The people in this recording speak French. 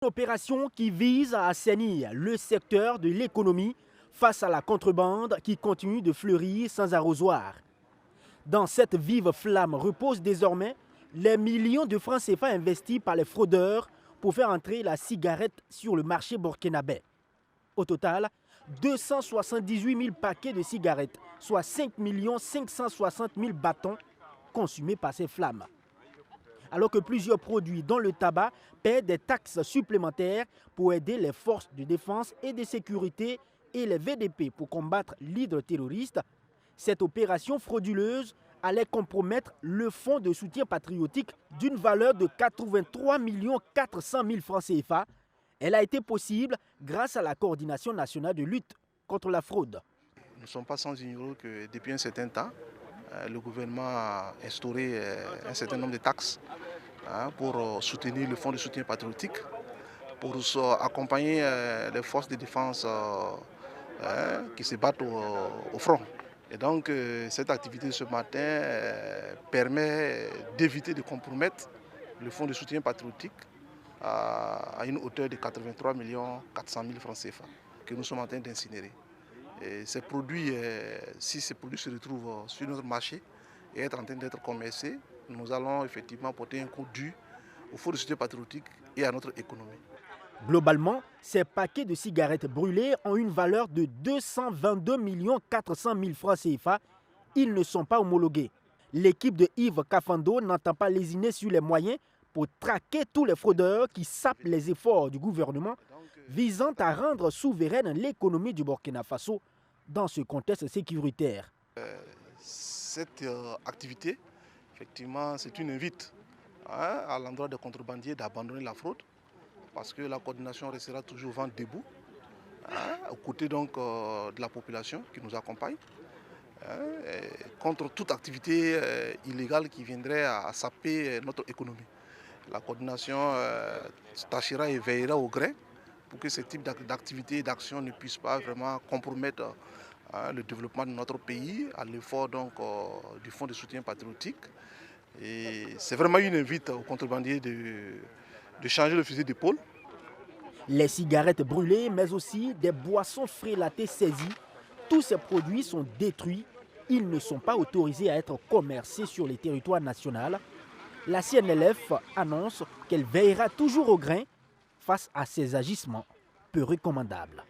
Une opération qui vise à assainir le secteur de l'économie face à la contrebande qui continue de fleurir sans arrosoir. Dans cette vive flamme reposent désormais les millions de francs CFA investis par les fraudeurs pour faire entrer la cigarette sur le marché burkinabé. Au total, 278 000 paquets de cigarettes, soit 5 560 000 bâtons consumés par ces flammes. Alors que plusieurs produits, dont le tabac, paient des taxes supplémentaires pour aider les forces de défense et de sécurité et les VDP pour combattre l'hydre terroriste, cette opération frauduleuse allait compromettre le fonds de soutien patriotique d'une valeur de 83 400 000 francs CFA. Elle a été possible grâce à la coordination nationale de lutte contre la fraude. Nous ne sommes pas sans ignorer que depuis un certain temps, le gouvernement a instauré un certain nombre de taxes pour soutenir le fonds de soutien patriotique, pour accompagner les forces de défense qui se battent au front. Et donc cette activité de ce matin permet d'éviter de compromettre le fonds de soutien patriotique à une hauteur de 83 400 000 francs CFA que nous sommes en train d'incinérer. Ces produits, si ces produits se retrouvent sur notre marché et être en train d'être commercés, nous allons effectivement porter un coup dur au fonds de soutien patriotique et à notre économie. Globalement, ces paquets de cigarettes brûlées ont une valeur de 222 400 000 francs CFA. Ils ne sont pas homologués. L'équipe de Yves Kafando n'entend pas lésiner sur les moyens pour traquer tous les fraudeurs qui sapent les efforts du gouvernement visant à rendre souveraine l'économie du Burkina Faso dans ce contexte sécuritaire. Cette activité, effectivement, c'est une invite à l'endroit des contrebandiers d'abandonner la fraude parce que la coordination restera toujours vent debout, aux côtés donc de la population qui nous accompagne, contre toute activité illégale qui viendrait à saper notre économie. La coordination tâchera et veillera au gré pour que ce type d'activité et d'action ne puisse pas vraiment compromettre le développement de notre pays à l'effort donc du fonds de soutien patriotique. Et c'est vraiment une invite aux contrebandiers de changer le fusil d'épaule. Les cigarettes brûlées, mais aussi des boissons frélatées saisies, tous ces produits sont détruits. Ils ne sont pas autorisés à être commercés sur le territoire national. La CNLF annonce qu'elle veillera toujours au grain face à ces agissements peu recommandables.